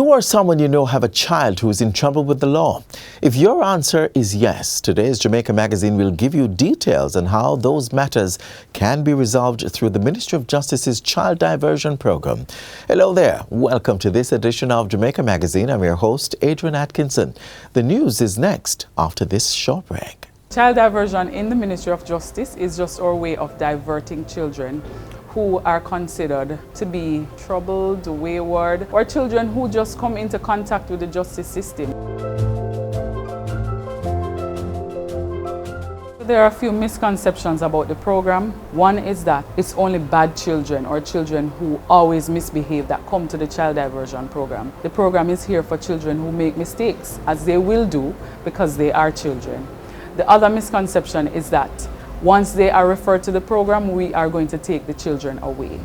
you or someone you know have a child who is in trouble with the law? If your answer is yes, today's Jamaica Magazine will give you details on how those matters can be resolved through the Ministry of Justice's Child Diversion program. Hello there. Welcome to this edition of Jamaica Magazine. I'm your host, Adrian Atkinson. The news is next after this short break. Child diversion in the Ministry of Justice is just our way of diverting children who are considered to be troubled, wayward, or children who just come into contact with the justice system. There are a few misconceptions about the program. One is that it's only bad children or children who always misbehave that come to the child diversion program. The program is here for children who make mistakes, as they will do because they are children. The other misconception is that once they are referred to the program, we are going to take the children away.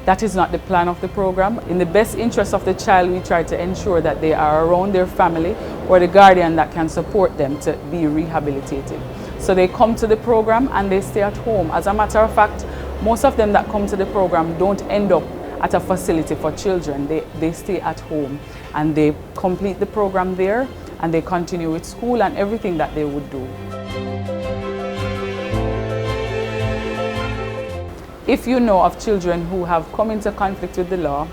That is not the plan of the program. In the best interest of the child, we try to ensure that they are around their family or the guardian that can support them to be rehabilitated. So they come to the program and they stay at home. As a matter of fact, most of them that come to the program don't end up at a facility for children. They stay at home and they complete the program there and they continue with school and everything that they would do. If you know of children who have come into conflict with the law,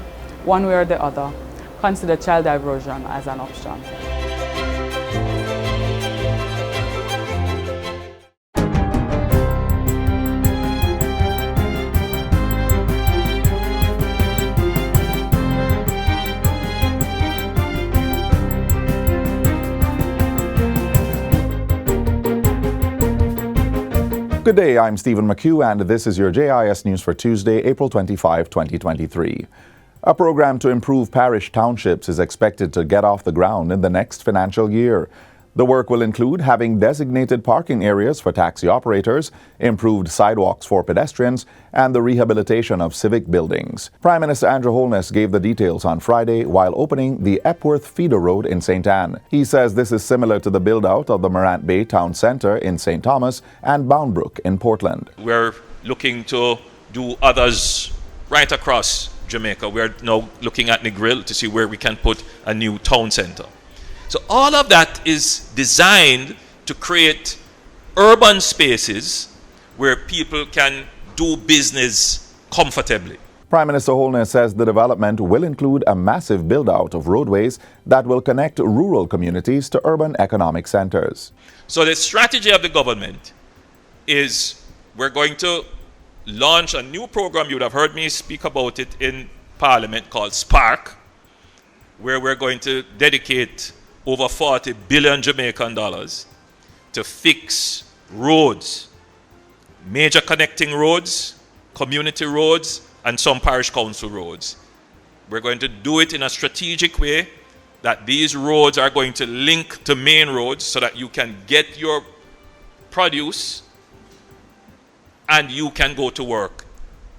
one way or the other, consider child diversion as an option. Good day, I'm Stephen McHugh, and this is your JIS News for Tuesday, April 25, 2023. A program to improve parish townships is expected to get off the ground in the next financial year. The work will include having designated parking areas for taxi operators, improved sidewalks for pedestrians, and the rehabilitation of civic buildings. Prime Minister Andrew Holness gave the details on Friday while opening the Epworth Feeder Road in St. Anne. He says this is similar to the build-out of the Morant Bay Town Centre in St. Thomas and Boundbrook in Portland. We're looking to do others right across Jamaica. We're now looking at Negril to see where we can put a new town centre. So all of that is designed to create urban spaces where people can do business comfortably. Prime Minister Holness says the development will include a massive build-out of roadways that will connect rural communities to urban economic centres. So the strategy of the government is we're going to launch a new program. You would have heard me speak about it in Parliament called Spark, where we're going to dedicate over 40 billion Jamaican dollars to fix roads, major connecting roads, community roads, and some parish council roads. We're going to do it in a strategic way that these roads are going to link to main roads so that you can get your produce and you can go to work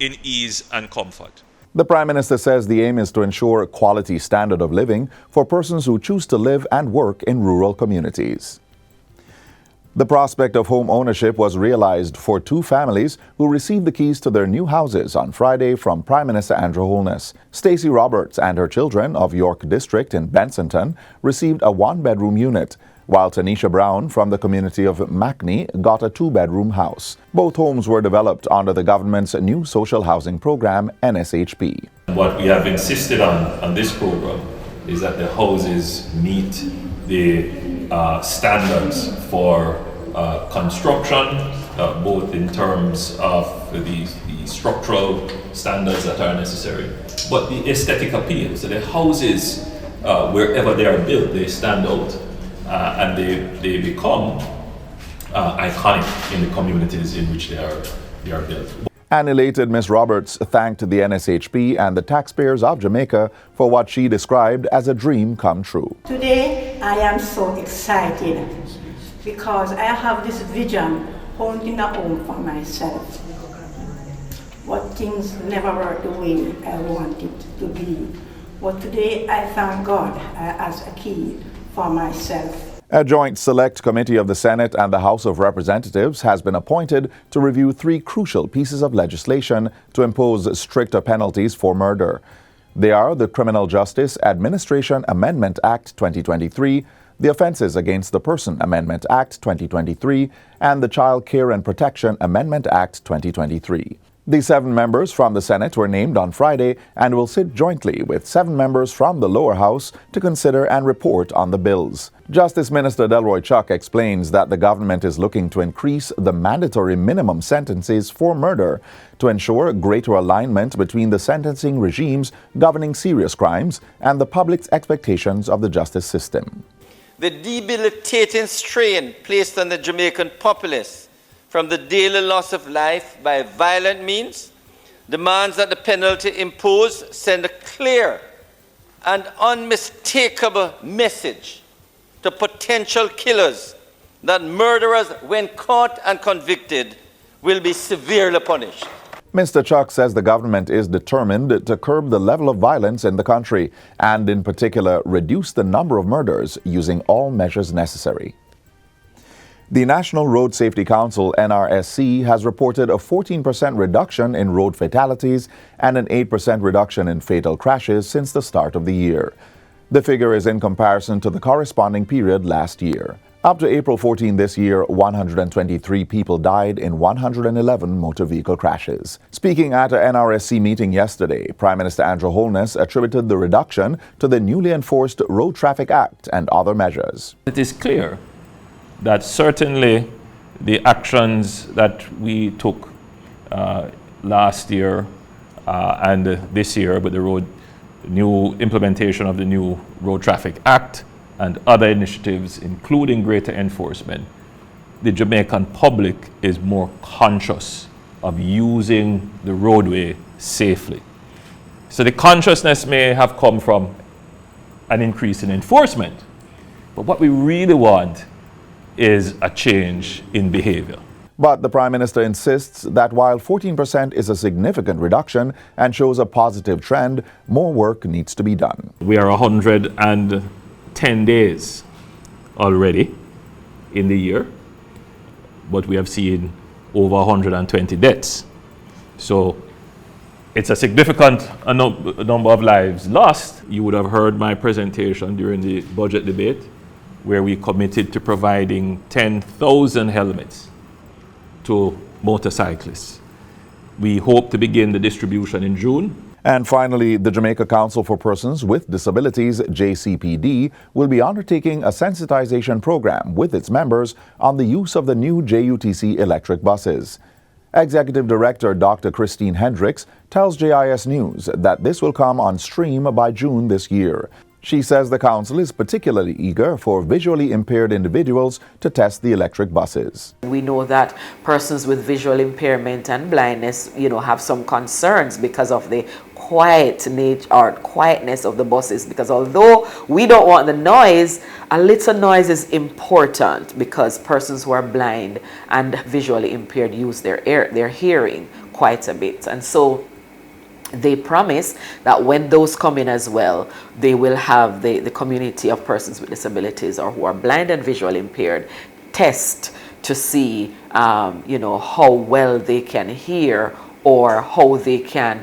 in ease and comfort. The Prime Minister says the aim is to ensure quality standard of living for persons who choose to live and work in rural communities. The prospect of home ownership was realized for two families who received the keys to their new houses on Friday from Prime Minister Andrew Holness. Stacey Roberts and her children of York District in Bensonton received a one-bedroom unit, while Tanisha Brown from the community of Mackney got a two-bedroom house. Both homes were developed under the government's new social housing program, NSHP. What we have insisted on this program is that the houses meet the standards for construction, both in terms of the structural standards that are necessary, but the aesthetic appeal. So the houses, wherever they are built, they stand out. And they become iconic in the communities in which they are built. An elated Ms. Roberts thanked the NSHP and the taxpayers of Jamaica for what she described as a dream come true. Today I am so excited because I have this vision owning a home for myself. But things never work the way I want it to be. But today I thank God as a key for myself. A joint select committee of the Senate and the House of Representatives has been appointed to review three crucial pieces of legislation to impose stricter penalties for murder. They are the Criminal Justice Administration Amendment Act 2023, the Offences Against the Person Amendment Act 2023, and the Child Care and Protection Amendment Act 2023. The 7 members from the Senate were named on Friday and will sit jointly with 7 members from the lower house to consider and report on the bills. Justice Minister Delroy Chuck explains that the government is looking to increase the mandatory minimum sentences for murder to ensure greater alignment between the sentencing regimes governing serious crimes and the public's expectations of the justice system. The debilitating strain placed on the Jamaican populace from the daily loss of life by violent means demands that the penalty imposed send a clear and unmistakable message to potential killers that murderers, when caught and convicted, will be severely punished. Mr. Chuck says the government is determined to curb the level of violence in the country and, in particular, reduce the number of murders using all measures necessary. The National Road Safety Council, NRSC, has reported a 14% reduction in road fatalities and an 8% reduction in fatal crashes since the start of the year. The figure is in comparison to the corresponding period last year. Up to April 14 this year, 123 people died in 111 motor vehicle crashes. Speaking at an NRSC meeting yesterday, Prime Minister Andrew Holness attributed the reduction to the newly enforced Road Traffic Act and other measures. It is clear that certainly the actions that we took last year and this year with the new implementation of the new Road Traffic Act and other initiatives, including greater enforcement, the Jamaican public is more conscious of using the roadway safely. So the consciousness may have come from an increase in enforcement, but what we really want is a change in behavior. But the Prime Minister insists that while 14% is a significant reduction and shows a positive trend, more work needs to be done. We are 110 days already in the year, but we have seen over 120 deaths. So it's a significant number of lives lost. You would have heard my presentation during the budget debate, where we committed to providing 10,000 helmets to motorcyclists. We hope to begin the distribution in June. And finally, the Jamaica Council for Persons with Disabilities, JCPD, will be undertaking a sensitization program with its members on the use of the new JUTC electric buses. Executive Director Dr. Christine Hendricks tells JIS News that this will come on stream by June this year. She says the council is particularly eager for visually impaired individuals to test the electric buses. We know that persons with visual impairment and blindness, have some concerns because of the quietness of the buses, because although we don't want the noise, a little noise is important because persons who are blind and visually impaired use their hearing quite a bit. And so they promise that when those come in as well, they will have the community of persons with disabilities or who are blind and visually impaired test to see, how well they can hear or how they can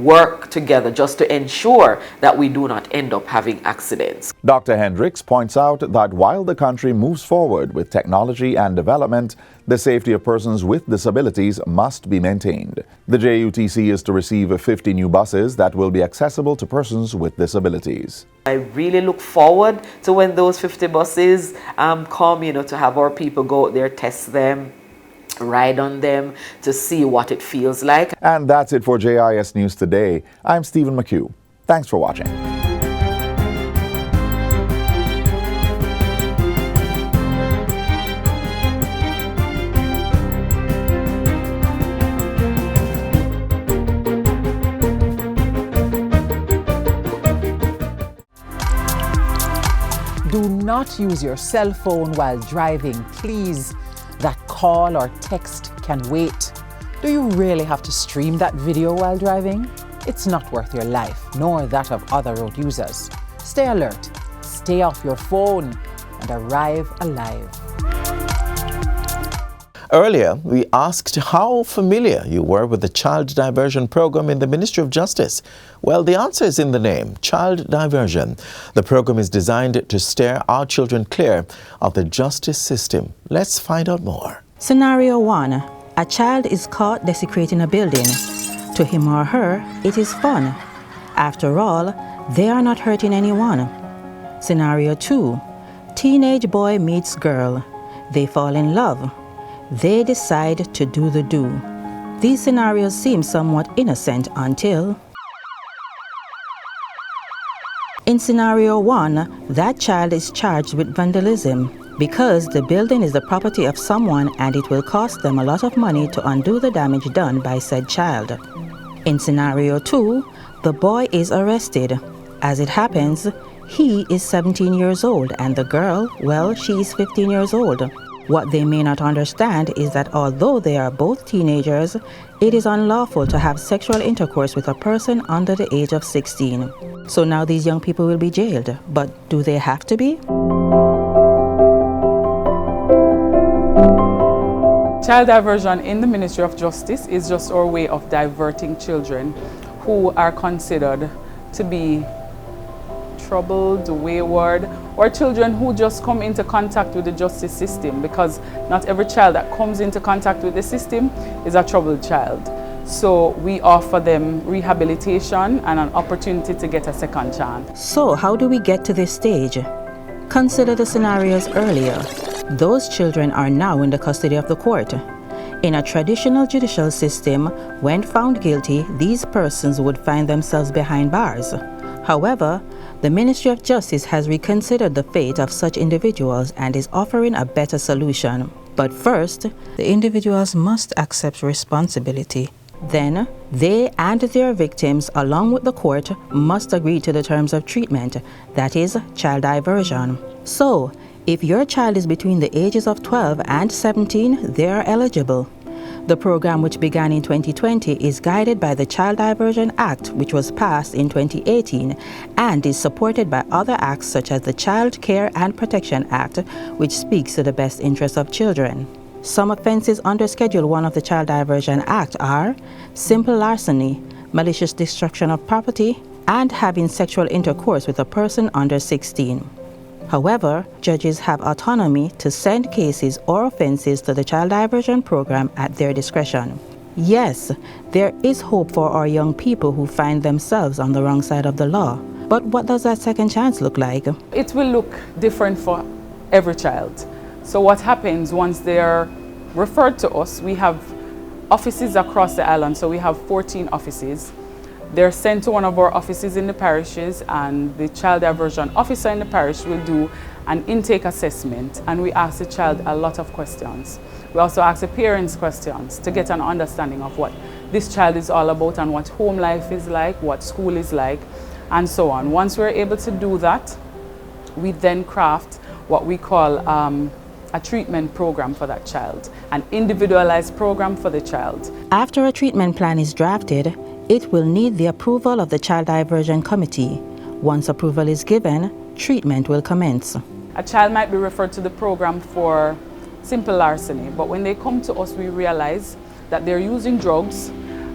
work together just to ensure that we do not end up having accidents. Dr. Hendricks points out that while the country moves forward with technology and development, the safety of persons with disabilities must be maintained. The JUTC is to receive 50 new buses that will be accessible to persons with disabilities. I really look forward to when those 50 buses come, to have our people go out there, test them, ride on them to see what it feels like. And that's it for JIS News today. I'm Stephen McHugh. Thanks for watching. Do not use your cell phone while driving, please. That call or text can wait. Do you really have to stream that video while driving? It's not worth your life, nor that of other road users. Stay alert, stay off your phone, and arrive alive. Earlier, we asked how familiar you were with the Child Diversion program in the Ministry of Justice. Well, the answer is in the name, Child Diversion. The program is designed to steer our children clear of the justice system. Let's find out more. Scenario 1. A child is caught desecrating a building. To him or her, it is fun. After all, they are not hurting anyone. Scenario 2. Teenage boy meets girl. They fall in love. They decide to do the do. These scenarios seem somewhat innocent until... In scenario 1, that child is charged with vandalism because the building is the property of someone and it will cost them a lot of money to undo the damage done by said child. In scenario 2, the boy is arrested. As it happens, he is 17 years old and the girl, well, she is 15 years old. What they may not understand is that although they are both teenagers, it is unlawful to have sexual intercourse with a person under the age of 16. So now these young people will be jailed. But do they have to be? Child diversion in the Ministry of Justice is just our way of diverting children who are considered to be troubled, wayward, or children who just come into contact with the justice system, because not every child that comes into contact with the system is a troubled child. So we offer them rehabilitation and an opportunity to get a second chance. So how do we get to this stage? Consider the scenarios earlier. Those children are now in the custody of the court. In a traditional judicial system, when found guilty, these persons would find themselves behind bars. However, the Ministry of Justice has reconsidered the fate of such individuals and is offering a better solution. But first, the individuals must accept responsibility. Then, they and their victims, along with the court, must agree to the terms of treatment, that is, child diversion. So, if your child is between the ages of 12 and 17, they are eligible. The program, which began in 2020, is guided by the Child Diversion Act, which was passed in 2018, and is supported by other acts such as the Child Care and Protection Act, which speaks to the best interests of children. Some offenses under Schedule 1 of the Child Diversion Act are simple larceny, malicious destruction of property, and having sexual intercourse with a person under 16. However, judges have autonomy to send cases or offenses to the Child Diversion Program at their discretion. Yes, there is hope for our young people who find themselves on the wrong side of the law. But what does that second chance look like? It will look different for every child. So what happens once they are referred to us, we have offices across the island, so we have 14 offices. They're sent to one of our offices in the parishes, and the child diversion officer in the parish will do an intake assessment, and we ask the child a lot of questions. We also ask the parents questions to get an understanding of what this child is all about and what home life is like, what school is like, and so on. Once we're able to do that, we then craft what we call a treatment program for that child, an individualized program for the child. After a treatment plan is drafted, it will need the approval of the Child Diversion Committee. Once approval is given, treatment will commence. A child might be referred to the program for simple larceny, but when they come to us, we realize that they're using drugs,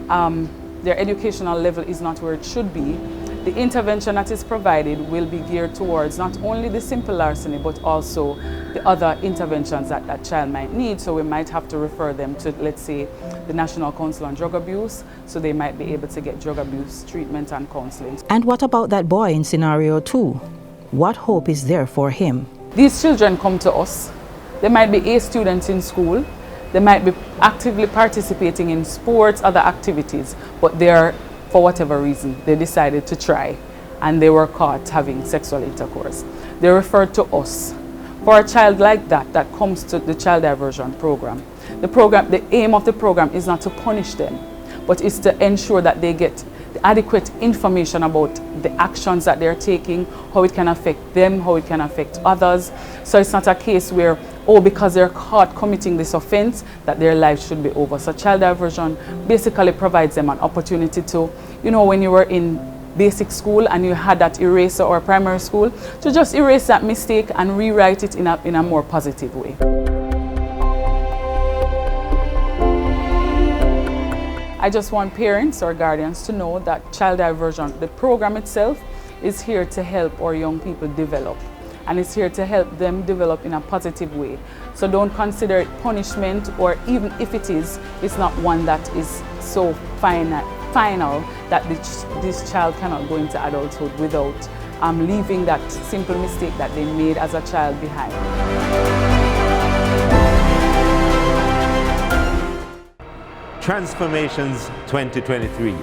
their educational level is not where it should be. The intervention that is provided will be geared towards not only the simple larceny, but also the other interventions that that child might need. So we might have to refer them to, let's say, the National Council on Drug Abuse, so they might be able to get drug abuse treatment and counseling. And what about that boy in scenario 2? What hope is there for him? These children come to us. They might be A students in school. They might be actively participating in sports, other activities, but they're, for whatever reason, they decided to try and they were caught having sexual intercourse. They're referred to us. For a child like that, that comes to the child diversion program, the aim of the program is not to punish them, but is to ensure that they get the adequate information about the actions that they're taking, how it can affect them, how it can affect others. So it's not a case where, oh, because they're caught committing this offense, that their life should be over. So child diversion basically provides them an opportunity to, you know, when you were in basic school and you had that eraser, or primary school, to just erase that mistake and rewrite it in a more positive way. I just want parents or guardians to know that child diversion, the program itself, is here to help our young people develop. And it's here to help them develop in a positive way. So don't consider it punishment, or even if it is, it's not one that is so final that this child cannot go into adulthood without leaving that simple mistake that they made as a child behind. Transformations 2023,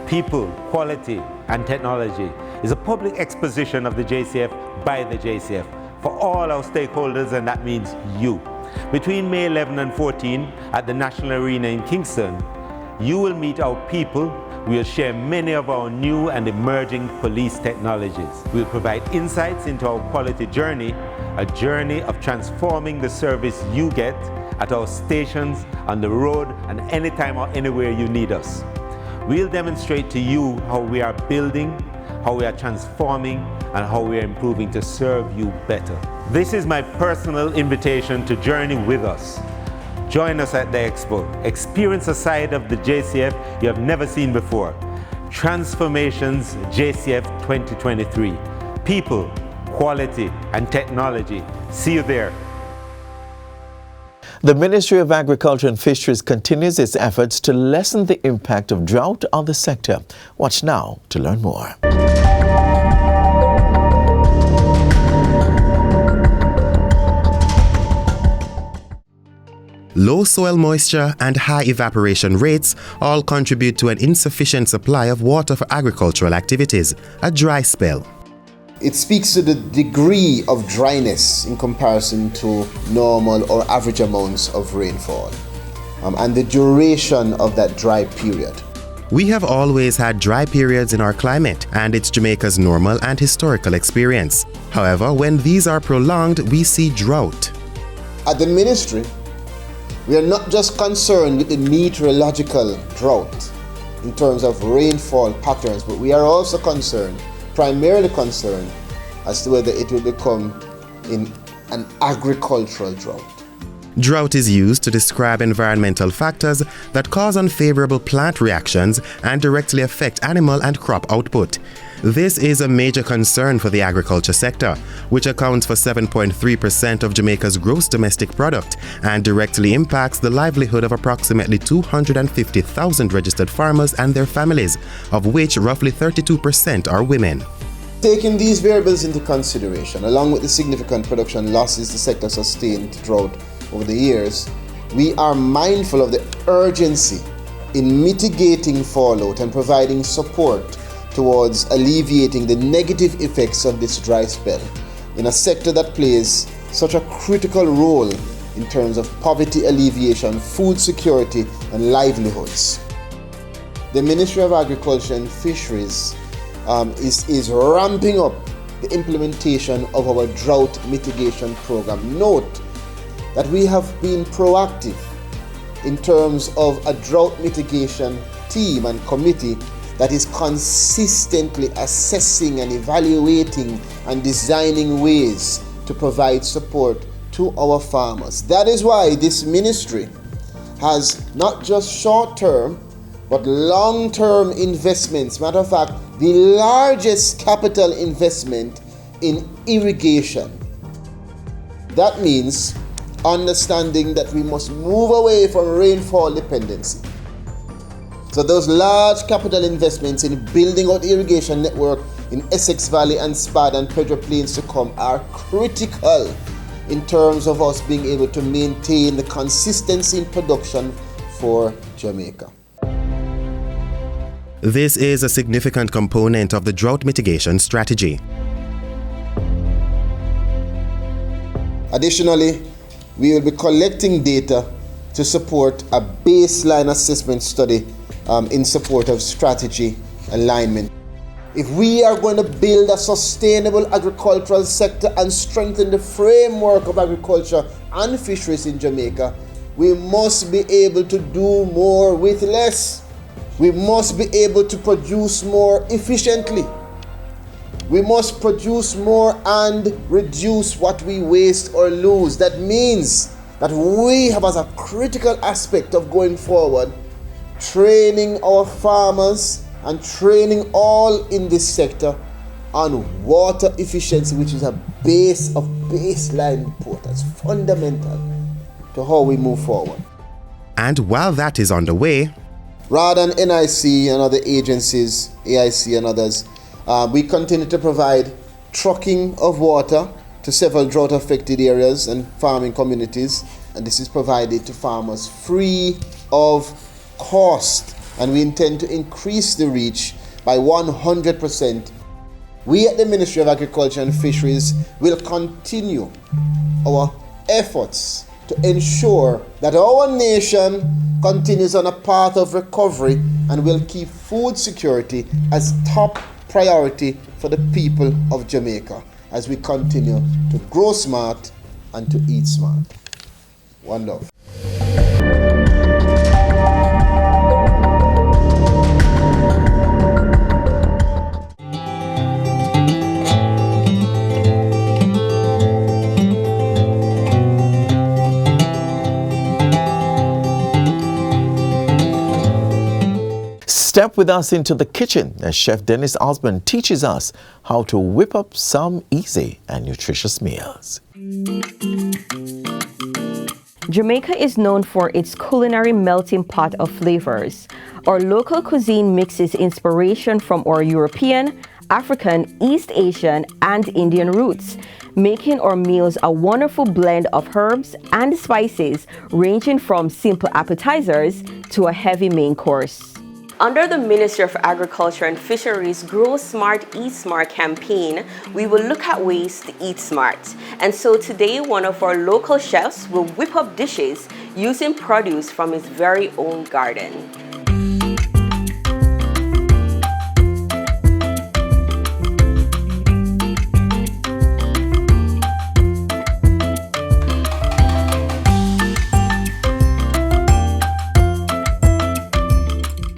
People, Quality and Technology is a public exposition of the JCF by the JCF for all our stakeholders, and that means you. Between May 11 and 14 at the National Arena in Kingston, you will meet our people. We'll share many of our new and emerging police technologies. We'll provide insights into our quality journey, a journey of transforming the service you get at our stations, on the road, and anytime or anywhere you need us. We'll demonstrate to you how we are building, how we are transforming, and how we are improving to serve you better. This is my personal invitation to journey with us. Join us at the Expo. Experience a side of the JCF you have never seen before. Transformations JCF 2023. People, quality, and technology. See you there. The Ministry of Agriculture and Fisheries continues its efforts to lessen the impact of drought on the sector. Watch now to learn more. Low soil moisture and high evaporation rates all contribute to an insufficient supply of water for agricultural activities, a dry spell. It speaks to the degree of dryness in comparison to normal or average amounts of rainfall, and the duration of that dry period. We have always had dry periods in our climate, and it's Jamaica's normal and historical experience. However, when these are prolonged, we see drought. At the ministry, we are not just concerned with the meteorological drought in terms of rainfall patterns, but we are also primarily concerned as to whether it will become in an agricultural drought. Drought is used to describe environmental factors that cause unfavorable plant reactions and directly affect animal and crop output. This is a major concern for the agriculture sector, which accounts for 7.3% of Jamaica's gross domestic product and directly impacts the livelihood of approximately 250,000 registered farmers and their families, of which roughly 32% are women. Taking these variables into consideration, along with the significant production losses the sector sustained throughout over the years, we are mindful of the urgency in mitigating fallout and providing support towards alleviating the negative effects of this dry spell in a sector that plays such a critical role in terms of poverty alleviation, food security, and livelihoods. The Ministry of Agriculture and Fisheries is ramping up the implementation of our drought mitigation program. Note that we have been proactive in terms of a drought mitigation team and committee that is consistently assessing and evaluating and designing ways to provide support to our farmers. That is why this ministry has not just short-term but long-term investments. Matter of fact, the largest capital investment in irrigation. That means understanding that we must move away from rainfall dependency. So those large capital investments in building out the irrigation network in Essex Valley and Spad and Pedro Plains to come are critical in terms of us being able to maintain the consistency in production for Jamaica. This is a significant component of the drought mitigation strategy. Additionally, we will be collecting data to support a baseline assessment study in support of strategy alignment. If we are going to build a sustainable agricultural sector and strengthen the framework of agriculture and fisheries in Jamaica, we must be able to do more with less. We must be able to produce more efficiently. We must produce more and reduce what we waste or lose. That means that we have as a critical aspect of going forward training our farmers and training all in this sector on water efficiency, which is a baseline report. That's fundamental to how we move forward. And while that is underway, rather than NIC and other agencies, AIC and others, we continue to provide trucking of water to several drought-affected areas and farming communities, and this is provided to farmers free of cost, and we intend to increase the reach by 100%. We at the Ministry of Agriculture and Fisheries will continue our efforts to ensure that our nation continues on a path of recovery and will keep food security as top priority for the people of Jamaica as we continue to grow smart and to eat smart. One love. Step with us into the kitchen as Chef Dennis Osborne teaches us how to whip up some easy and nutritious meals. Jamaica is known for its culinary melting pot of flavors. Our local cuisine mixes inspiration from our European, African, East Asian, and Indian roots, making our meals a wonderful blend of herbs and spices ranging from simple appetizers to a heavy main course. Under the Ministry of Agriculture and Fisheries' Grow Smart, Eat Smart campaign, we will look at ways to eat smart. And so today, one of our local chefs will whip up dishes using produce from his very own garden.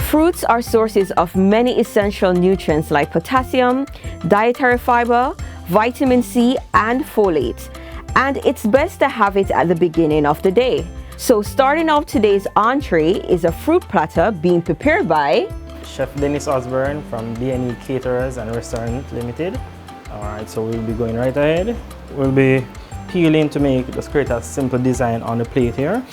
Fruits are sources of many essential nutrients like potassium, dietary fiber, vitamin C, and folate. And it's best to have it at the beginning of the day. So starting off today's entree is a fruit platter being prepared by Chef Dennis Osborne from B&E Caterers and Restaurant Limited. Alright, so we'll be going right ahead. We'll be peeling to just create a simple design on the plate here.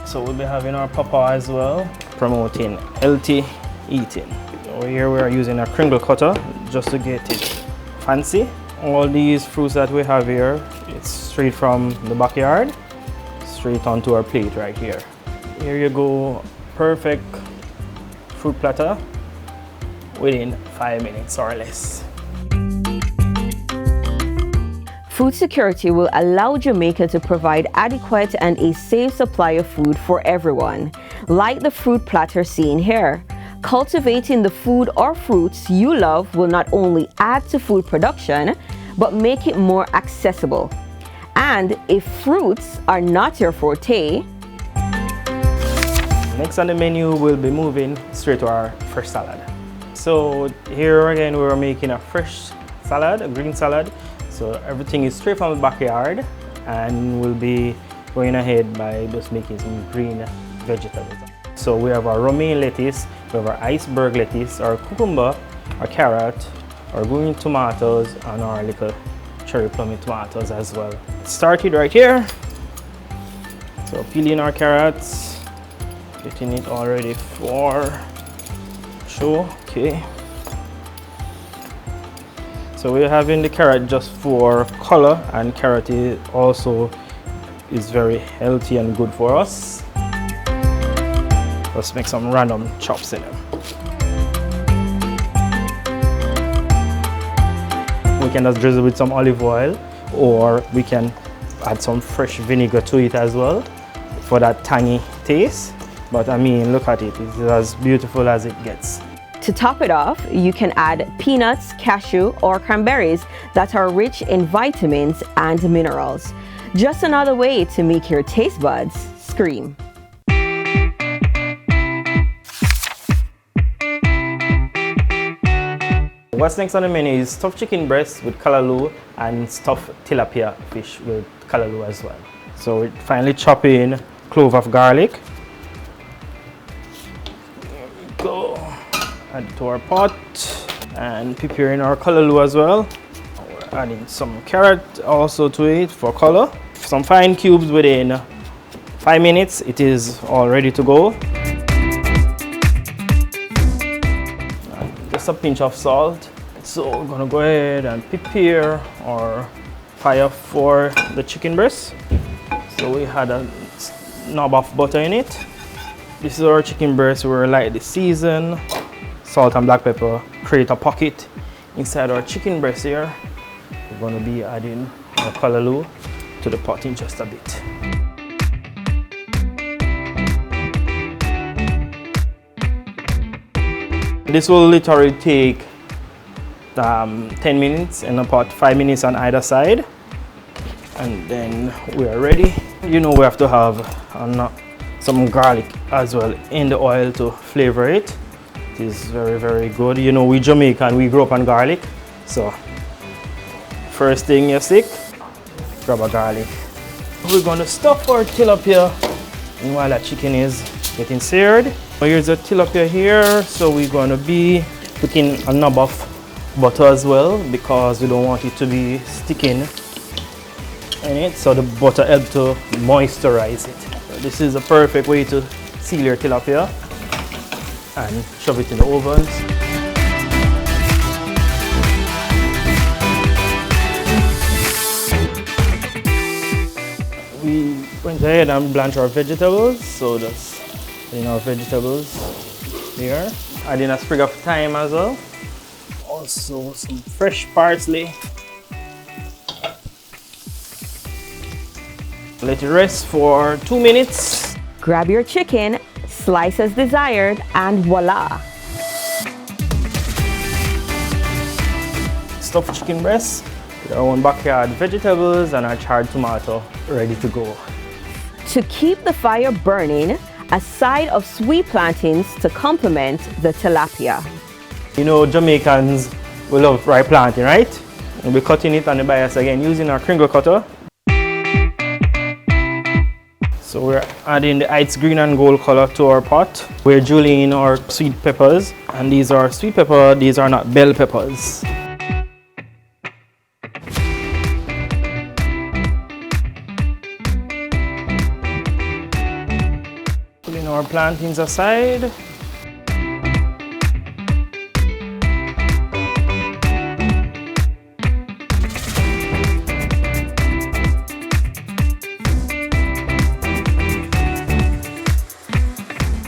So we'll be having our papa as well, promoting healthy eating. So here we are using a kringle cutter just to get it fancy. All these fruits that we have here, it's straight from the backyard, straight onto our plate right here. Here you go, perfect fruit platter within 5 minutes or less. Food security will allow Jamaica to provide adequate and a safe supply of food for everyone, like the fruit platter seen here. Cultivating the food or fruits you love will not only add to food production, but make it more accessible. And if fruits are not your forte, next on the menu, we'll be moving straight to our fresh salad. So here again, we're making a fresh salad, a green salad. So everything is straight from the backyard, and we'll be going ahead by just making some green vegetables. So we have our romaine lettuce, we have our iceberg lettuce, our cucumber, our carrot, our green tomatoes, and our little cherry plum tomatoes as well. Started right here. So peeling our carrots, getting it all ready for show. Okay. So we're having the carrot just for color, and carrot also is very healthy and good for us. Let's make some random chops in them. We can just drizzle with some olive oil, or we can add some fresh vinegar to it as well for that tangy taste. But I mean, look at it, it's as beautiful as it gets. to top it off, you can add peanuts, cashew, or cranberries that are rich in vitamins and minerals. Just another way to make your taste buds scream. What's next on the menu is stuffed chicken breast with callaloo and stuffed tilapia fish with callaloo as well. So we finally chop in clove of garlic. There we go. Add it to our pot and preparing our callaloo as well. We're adding some carrot also to it for color. Some fine cubes within 5 minutes. It is all ready to go. Just a pinch of salt. So we're gonna go ahead and prepare our fire for the chicken breast. So we had a knob of butter in it. This is our chicken breast. We're lightly seasoned, salt and black pepper. Create a pocket inside our chicken breast here. We're gonna be adding our callaloo to the pot in just a bit. This will literally take 10 minutes in the pot, 5 minutes on either side. And then we are ready. You know, we have to have some garlic as well in the oil to flavor it. It is very, very good. You know, we Jamaican, we grew up on garlic. So first thing you stick, grab a garlic. We're gonna stuff our tilapia while that chicken is getting seared. Here's the tilapia here. So we're gonna be putting a knob of butter as well because we don't want it to be sticking in it. So the butter helps to moisturize it. So this is a perfect way to seal your tilapia and shove it in the ovens. We went ahead and blanched our vegetables, so just putting our vegetables here. Adding a sprig of thyme as well. Also some fresh parsley. Let it rest for 2 minutes. Grab your chicken, slice as desired, and voila! Stuffed chicken breast with our own backyard vegetables and our charred tomato ready to go. To keep the fire burning, a side of sweet plantains to complement the tilapia. You know, Jamaicans, we love ripe plantain, right? And we're cutting it on the bias again using our kringle cutter. So we're adding the Heights green and gold color to our pot. We're julienne our sweet peppers, and these are sweet pepper, these are not bell peppers. Putting our plantains aside.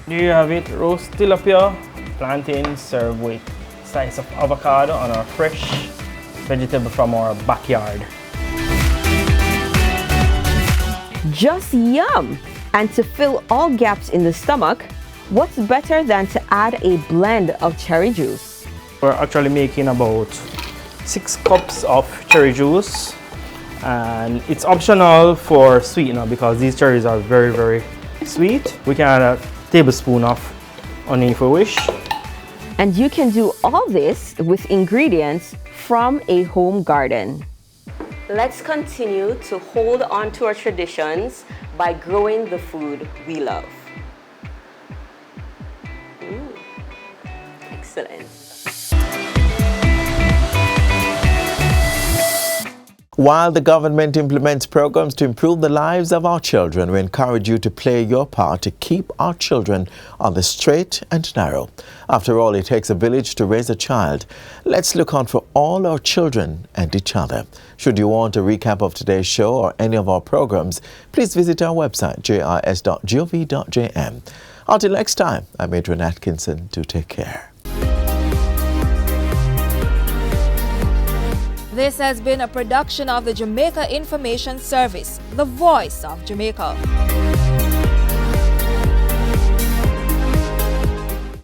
Here you have it, roast tilapia, plantains served with a slice of avocado on our fresh vegetable from our backyard. Just yum! And to fill all gaps in the stomach, what's better than to add a blend of cherry juice? We're actually making about 6 cups of cherry juice, and it's optional for sweetener because these cherries are very, very sweet. We can add a tablespoon of onion if we wish. And you can do all this with ingredients from a home garden. Let's continue to hold on to our traditions by growing the food we love. Excellent. While the government implements programs to improve the lives of our children, we encourage you to play your part to keep our children on the straight and narrow. After all, it takes a village to raise a child. Let's look out for all our children and each other. Should you want a recap of today's show or any of our programs, please visit our website, jis.gov.jm. Until next time, I'm Adrian Atkinson. Do take care. This has been a production of the Jamaica Information Service, the voice of Jamaica.